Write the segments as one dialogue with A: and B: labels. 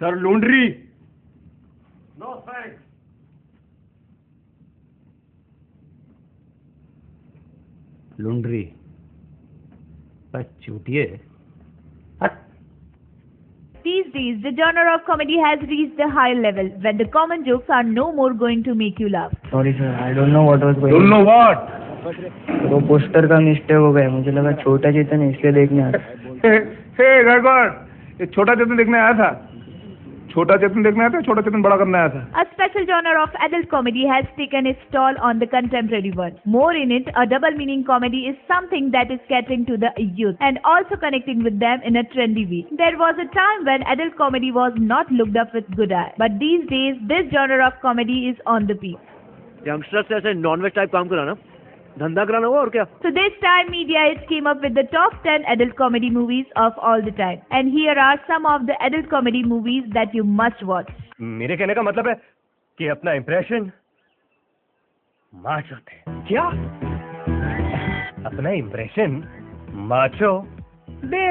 A: Sir laundry. No thanks.
B: Laundry चूतिए।
C: These days, the genre of comedy has reached a high level when the common jokes are no more going to make you laugh.
D: Sorry sir, I don't know what was going on.
A: Don't know what?
D: वो poster का mistake हो गया, मुझे लगा छोटा चेतन है इसलिए देखने आया।
A: हे गड़बड़, ये छोटा चेतन देखने आया था। छोटा चेतन देखने आया था, छोटा चेतन बड़ा करने आया था।
C: A special genre of adult comedy has taken its toll on the contemporary world. More in it, a double meaning comedy is something that is catering to the youth and also connecting with them in a trendy way. There was a time when adult comedy was not looked up with good eye, but these days this genre of comedy is on the peak.
B: Youngsters से ऐसे nonveg type काम कराना, धंधा कराना हुआ और क्या?
C: So this time Media Hits came up with the top 10 adult comedy movies of all the time. And here are some of the adult comedy movies that you must watch.
B: मेरे कहने का मतलब है कि अपना इंप्रेशन माचो थे। क्या? अपना इंप्रेशन माचो दे।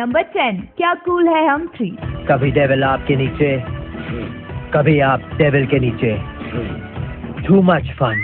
C: Number 10, क्या कूल है हम 3।
B: कभी डेविल आपके नीचे, कभी आप डेविल के नीचे। Too much fun.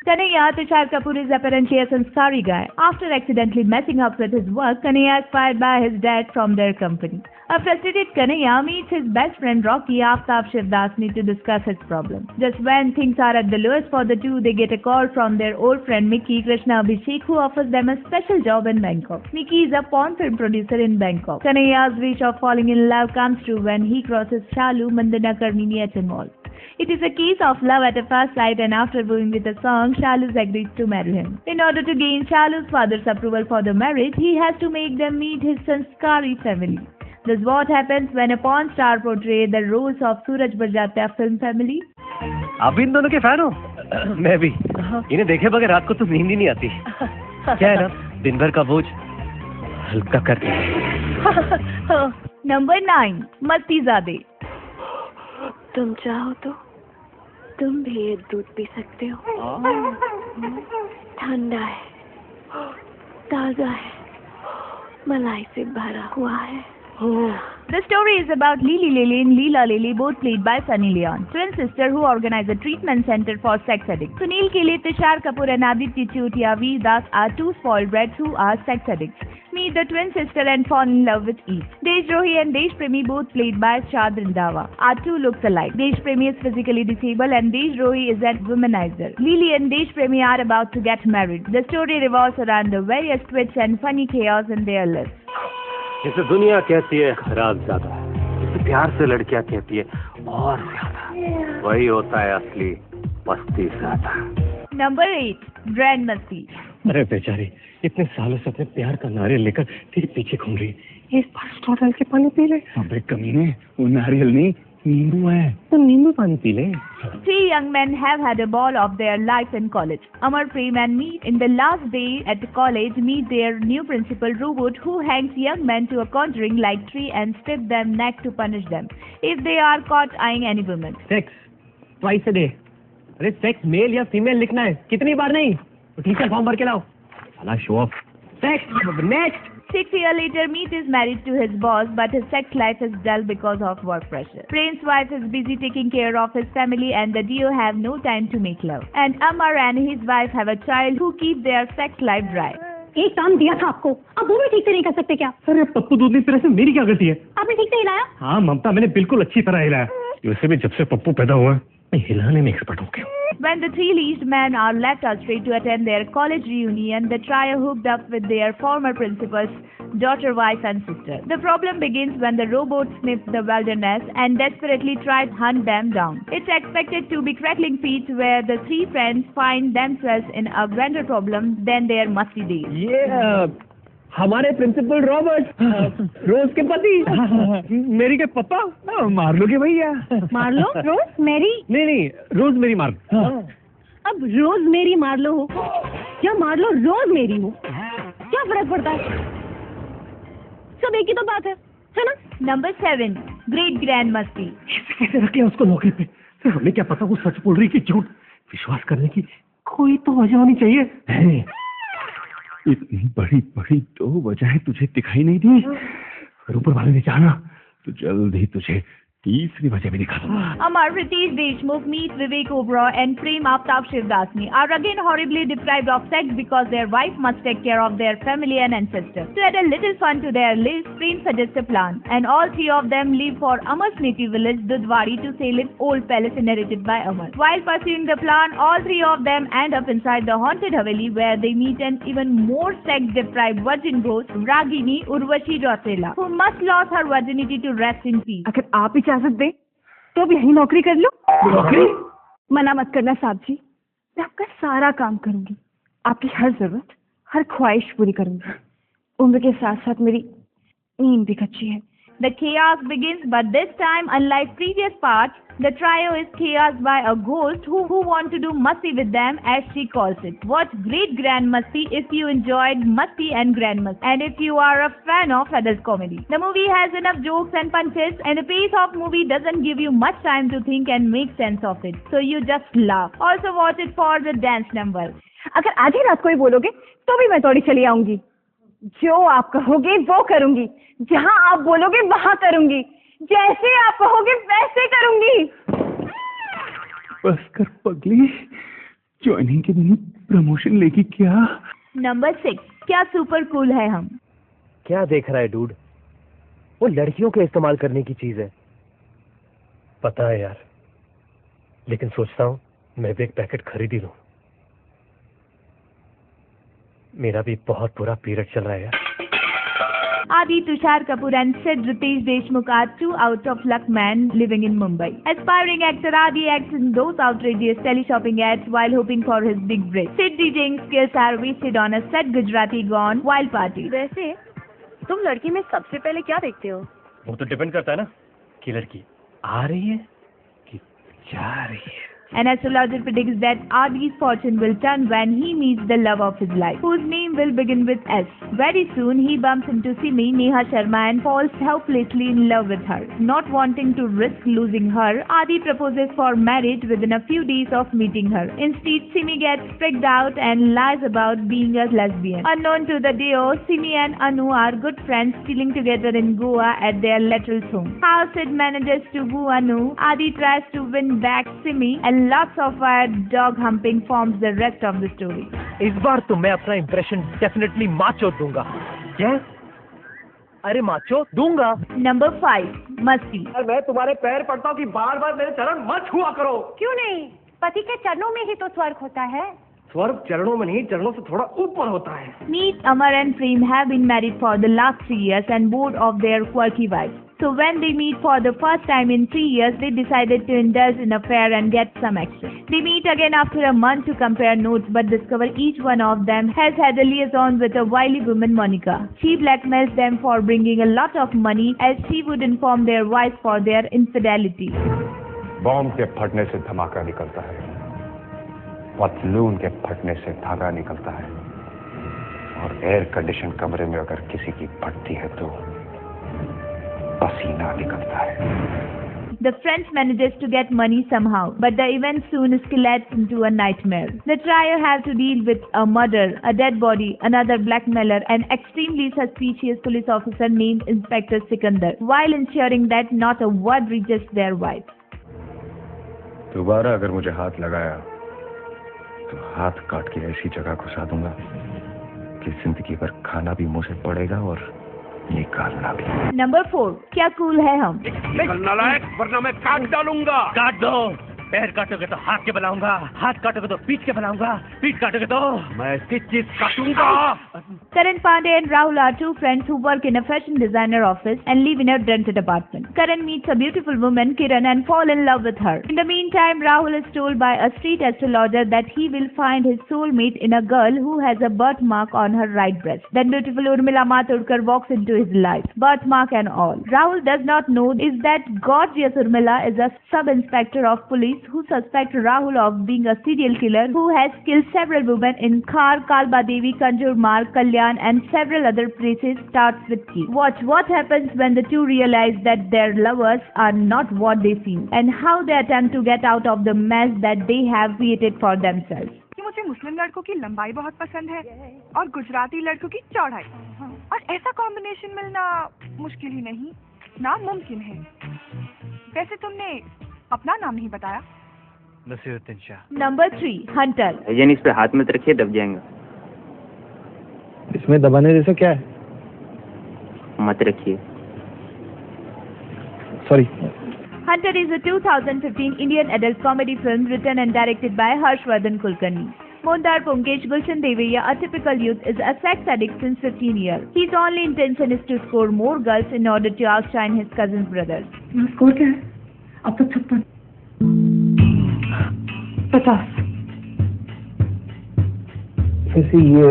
C: Kanhaiya, Tushar Kapoor is apparently a sanskari guy. After accidentally messing up with his work, Kanhaiya is fired by his dad from their company. A frustrated Kanhaiya meets his best friend Rocky Aftab Shivdasani to discuss his problem. Just when things are at the lowest for the two, they get a call from their old friend Mickey Krishna Abhishek, who offers them a special job in Bangkok. Mickey is a porn film producer in Bangkok. Kanhaiya's wish of falling in love comes true when he crosses Shalu Mandana Karmini at a mall. It is a case of love at a first sight, and after going with a song, Shalu agrees to marry him. In order to gain Shalu's father's approval for the marriage, he has to make them meet his sanskari family. This is what happens when a porn star portrays the roles of Suraj Barjatya film family.
B: आप इन दोनों के fan हो? मैं भी। इन्हें देखे बगैर रात को तो नींद ही नहीं आती। क्या है ना, दिन भर का बोझ हल्का करते हैं।
C: Number 9, मस्तीज़ादे।
E: तुम चाहो तो तुम भी ये दूध पी सकते हो। ठंडा है, ताजा है, मलाई से भरा हुआ है।
C: The story is about Lily Lily and Leela Lily, both played by Sunny Leon, twin sister who organize a treatment center for sex addicts. Sunil Kele, Tushar Kapoor and Aditya Chutiya Veer Das are two spoiled brats who are sex addicts. Meet the twin sister and fall in love with each. Desh Rohi and Desh Premi, both played by Shad Rindhawa, are two looks alike. Desh Premi is physically disabled and Desh Rohi is a womanizer. Lily and Desh Premi are about to get married. The story revolves around the various twists and funny chaos in their lives.
B: जिसे दुनिया कहती है खराब ज्यादा, जिसे प्यार से लड़कियां कहती है और ज्यादा, वही होता है असली मस्ती ज्यादा।
C: Number 8, ग्रैंड मस्ती।
B: अरे बेचारी इतने सालों से अपने प्यार का नारियल लेकर तेरे पीछे घूम रही है, एक बार स्टोर डाल के पानी पी ले।
A: अबे कमीने, वो नारियल नहीं नींबू है,
B: तो नींबू पानी पी ले।
C: 3 young men have had a ball of their life in college. Amar, Prem and Meet, in the last day at college, meet their new principal, Robot, who hangs young men to a conjuring like tree and strips them neck to punish them if they are caught eyeing any woman.
B: Sex twice a day. अरे sex mail या female लिखना है, कितनी बार नहीं? तो teacher form भर के लाओ। साला show off. Sex next.
C: 6 years later, Meet is married to his boss, but his sex life is dull because of work pressure. Prem's wife is busy taking care of his family, and the duo have no time to make love. And Amar and his wife have a child who keep their sex life dry.
E: एक काम दिया था आपको, अब वो भी ठीक से नहीं कर सकते क्या?
B: अरे पप्पू दूध नहीं पी रहे से मेरी क्या गलती है?
E: आपने ठीक से हिलाया?
B: हाँ ममता, मैंने बिल्कुल अच्छी तरह हिलाया। वैसे भी जब से पप्पू पैदा हुआ मैं हिलाने में एक्सपर्ट हो गया।
C: When the three leased men are left astray to attend their college reunion, the trio hooked up with their former principal's daughter, wife and sister. The problem begins when the robot sniffs the wilderness and desperately tries to hunt them down. It's expected to be crackling feats where the three friends find themselves in a grander problem than their musty days.
B: ये हमारे principal Robert, रोज के पति, मेरी के पापा।
A: मार लोगे भैया?
E: मार लो रोज मेरी?
B: नहीं रोज मेरी मार।
E: अब रोज मेरी मार लो हो या मार लो रोज मेरी हो, क्या फर्क पड़ता है? सब एक ही तो बात है ना?
C: Number 7, ग्रेट ग्रैंड मस्ती।
B: कैसे रख लिया उसको नौकरी पे? हमें क्या पता वो सच बोल रही कि झूठ? विश्वास करने की कोई तो वजह होनी चाहिए।
A: इतनी बड़ी बड़ी 2 वजहें तुझे दिखाई नहीं दी? ऊपर वाले ने चाहा तो जल्द ही तुझे तीसरी वजह भी दिखा दूंगा।
C: Amar Ritesh Deshmukh meets Vivek Oberoi and Prem Aftab Shivdasani are again horribly deprived of sex because their wife must take care of their family and ancestors. To add a little fun to their lives, Prem suggests a plan, and all three of them leave for Amar's native village, Dudwari, to sail its old palace inherited by Amar. While pursuing the plan, all three of them end up inside the haunted Haveli, where they meet an even more sex-deprived virgin ghost, Ragini Urvashi Rautela, who must lose her virginity to rest in peace.
F: अगर आप इजाजत दें तो अब यही नौकरी कर लो।
A: नौकरी?
F: मना मत करना साहब जी, मैं आपका सारा काम करूंगी, आपकी हर जरूरत, हर ख्वाहिश पूरी करूंगी। उम्र के साथ साथ मेरी नींद भी कच्ची है।
C: The chaos begins, but this time, unlike previous parts, the trio is chaosed by a ghost who want to do masti with them, as she calls it. Watch Great Grand Masti if you enjoyed Masti and Grand Masti, and if you are a fan of adult comedy. The movie has enough jokes and punches, and the pace of movie doesn't give you much time to think and make sense of it, so you just laugh. Also watch it for the dance number.
F: अगर आधी रात को ही बोलोगे तो भी मैं दौड़ी चली आऊंगी। जो आप कहोगे वो करूंगी, जहाँ आप बोलोगे वहाँ करूंगी, जैसे आप कहोगे वैसे करूंगी।
A: बस कर पगली, ज्वाइनिंग के दिन प्रमोशन लेगी क्या?
C: Number 6. क्या सुपर कूल है हम।
B: क्या देख रहा है डूड? वो लड़कियों के इस्तेमाल करने की चीज है, पता है यार, लेकिन सोचता हूँ मैं भी एक पैकेट खरीद ही लूं। मेरा भी बहुत बुरा पीरियड चल रहा है यार।
C: Adi Tushar Kapoor and Sid Ritesh Deshmukh are two out-of-luck men living in Mumbai. Aspiring actor Adi acts in those outrageous teleshopping ads while hoping for his big break. Sid DJing skills are wasted on a set Gujarati gone wild party.
E: वैसे तुम लड़की में सबसे पहले क्या देखते हो?
B: वो तो डिपेंड करता है ना कि लड़की आ रही है कि जा रही है।
C: An astrologer predicts that Adi's fortune will turn when he meets the love of his life, whose name will begin with S. Very soon, he bumps into Simi, Neha Sharma, and falls hopelessly in love with her. Not wanting to risk losing her, Adi proposes for marriage within a few days of meeting her. Instead, Simi gets freaked out and lies about being a lesbian. Unknown to the duo, Simi and Anu are good friends chilling together in Goa at their lateral's home. How Sid manages to woo Anu, Adi tries to win back Simi, and lots of dog humping forms the rest of the story.
B: इस बार तो मैं अपना impression definitely macho दूंगा। क्या? अरे macho दूंगा।
C: Number 5. Masti.
B: मैं तुम्हारे पैर पड़ता हूँ कि बार बार मेरे चरण मत छुआ करो।
F: क्यों नहीं, पति के चरणों में ही तो स्वर्ग होता है।
B: स्वर्ग चरणों में नहीं, चरणों से थोड़ा ऊपर होता है।
C: Meet Amar and Prem have been married for the last 3 years and bored of their quirky wives. So when they meet for the first time in 3 years, they decided to indulge in an affair and get some action. They meet again after a month to compare notes, but discover each one of them has had a liaison with a wily woman, Monica. She blackmails them for bringing a lot of money, as she would inform their wives for their infidelity.
G: Bomb के फटने से धमाका निकलता है, पतलून के फटने से धागा निकलता है, और एयर कंडीशन कमरे में अगर किसी की फटती है तो पसीना निकलता है।
C: The friends manages to get money somehow, but the event soon escalates into a nightmare. The trio have to deal with a murder, a dead body, another blackmailer, and extremely suspicious police officer named Inspector Sikandar, while ensuring that not a word reaches their wives.
G: दोबारा अगर मुझे हाथ लगाया तो हाथ काट के ऐसी जगह घुसा दूंगा कि जिंदगी भर खाना भी मुंह से पड़ेगा और निकालना भी।
C: Number 4. क्या कूल है हम।
A: निकलना लायक, वरना मैं काट डालूंगा।
B: काट दो। पैर काटोगे तो हाथ के बनाऊंगा, हाथ काटोगे तो पीठ के बनाऊंगा, पीठ काटोगे तो मैं stitches काटूंगा।
C: Karan Pandey and Rahul are two friends who work in a fashion designer office and live in a rented apartment. Karan meets a beautiful woman, Kiran, and falls in love with her. In the meantime, Rahul is told by a street astrologer that he will find his soulmate in a girl who has a birthmark on her right breast. Then beautiful Urmila Mathodkar walks into his life, birthmark and all. Rahul does not know is that gorgeous Urmila is a sub-inspector of police who suspect Rahul of being a serial killer who has killed several women in Khar, Kalba Devi, Kanjur Marg, Kalyan, and several other places. Starts with K. Watch what happens when the two realize that their lovers are not what they seem, and how they attempt to get out of the mess that they have created for themselves.
F: कि मुझे मुस्लिम लड़कों की लंबाई बहुत पसंद है और गुजराती लड़कों की चौड़ाई, और ऐसा कॉम्बिनेशन मिलना मुश्किल ही नहीं। देखना मुमकिन है। वैसे तुमने अपना नाम नहीं बताया।
B: नसीरुद्दीन शाह।
C: Number 3, Hunter.
D: भाईजान इस पे हाथ मत रखिए, दब जाएगा।
A: इसमें दबाने जैसा क्या है?
D: मत रखिए।
A: Sorry.
C: Hunter is a 2015 Indian adult comedy film written and directed by Harshvardhan Kulkarni. Mondar Punkesh Gulshan Devaiya, a typical youth, is a sex addict since 15 years. His only intention is to score more girls in order to outshine his cousin brothers.
A: Score क्या है? अब तक 56। 50। वैसे ये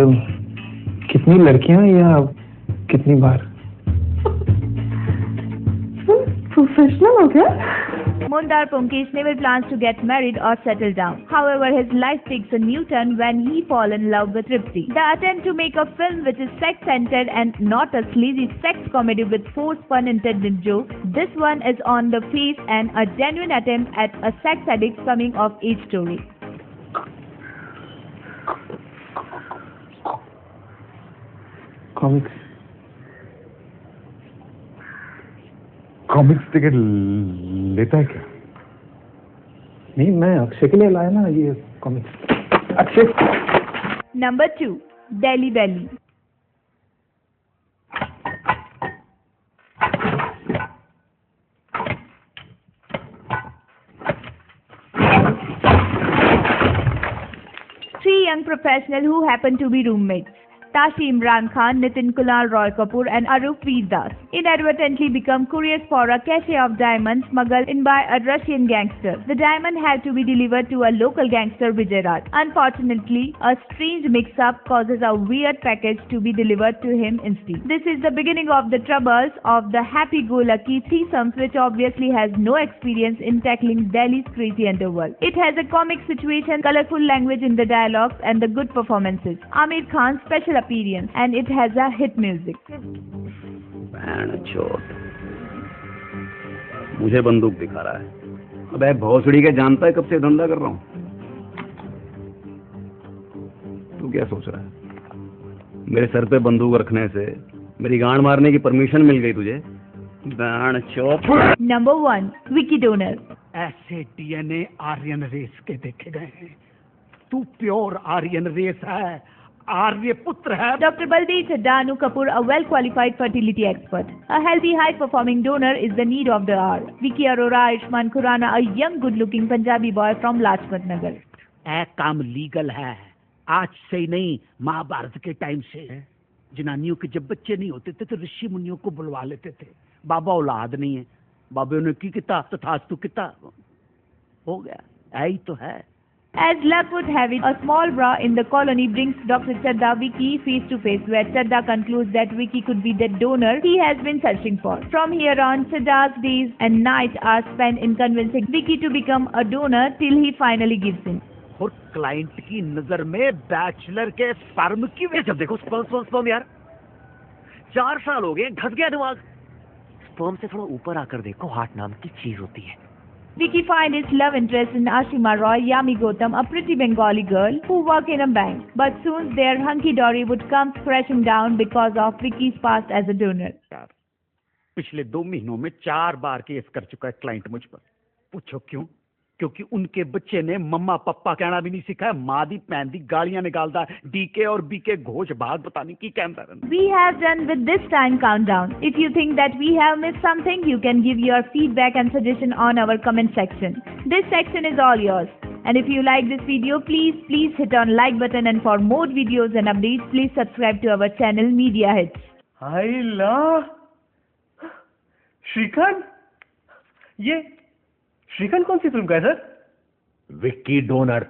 A: कितनी लड़कियां या कितनी बार? प्रोफेशनल हो गया?
C: Mondar Punkesh never plans to get married or settle down. However, his life takes a new turn when he falls in love with Tripti. The attempt to make a film which is sex-centered and not a sleazy sex comedy with forced pun-intended jokes, this one is on the face and a genuine attempt at a sex addict's coming-of-age story.
G: Comics ticket लेता है क्या?
A: नहीं, मैं अक्षय के लिए लाया ना ये comics. Akshay.
C: Number 2, Delhi Belly. Three young professionals who happen to be roommates. Tashi Imran Khan, Nitin Kunal Roy Kapoor and Arup Veer Das inadvertently become couriers for a cache of diamonds smuggled in by a Russian gangster. The diamond had to be delivered to a local gangster, Vijay Raj. Unfortunately, a strange mix-up causes a weird package to be delivered to him instead. This is the beginning of the troubles of the happy-go-lucky threesome, which obviously has no experience in tackling Delhi's crazy underworld. It has a comic situation, colorful language in the dialogues and the good performances. Amir Khan's special appearance, and it has a hit music.
H: मुझे बंदूक दिखा रहा है। अबे भोसड़ी के जानता है कब से धंधा कर रहा हूँ। तू क्या सोच रहा है? मेरे सर पे बंदूक रखने से मेरी गांड मारने की परमिशन मिल गई तुझे?
C: Number 1, Vicky Donor.
I: ऐसे डीएनए आर्यन रेस के देखे गए हैं। तू प्योर आर्यन रेस है, आर्य पुत्र है।
C: Dr. Baldev Danu Kapoor, a well-qualified fertility expert. A healthy, high-performing donor is the need of the hour. Vicky Arora, Ayushmann Khurrana, a young, good-looking Punjabi boy from Lajpat Nagar.
I: ऐ काम legal है, आज से ही नहीं, महाभारत के time से। जनानियों के जब बच्चे नहीं होते थे तो ऋषि मुनियों को बुलवा लेते थे। बाबा औलाद नहीं है, बाबे ने की किता तथास्तु किता, हो गया। यही तो है।
C: As luck would have it, a small bra in the colony brings Dr. Chadda Vicky face to face, where Chadda concludes that Vicky could be the donor he has been searching for. From here on, Chadda's days and nights are spent in convincing Vicky to become a donor till he finally gives in.
I: और client की नजर में bachelor के sperm की वजह।
B: जब देखो sperm यार, 4 साल हो गए, घस गया दिमाग। स्पर्म से थोड़ा ऊपर आकर देखो, हार्ट नाम की चीज होती है।
C: Vicky finds his love interest in Ashima Roy, Yami Gautam, a pretty Bengali girl who work in a bank. But soon their hunky-dory would come crashing down because of Vicky's past as a donor.
I: पिछले 2 महीनों में 4 बार case कर चुका है client मुझ पर। पूछो क्यों? क्योंकि उनके बच्चे ने मम्मा पप्पा कहना भी नहीं सीखा है। माँ दी पैन दी गालियां निकालता है। डीके और बीके घोष भाग बताने की कहता है।
C: We have done with this time countdown. If you think that we have missed something, you can give your feedback and suggestion on our comment section. This section is all yours. And if you like this video, please hit on like button, and for more videos and updates, please subscribe to our channel Media Hits.
B: हाय ला, श्रीकांत, ये श्रीकांत कौन सी film का है sir?
H: Vicky donor.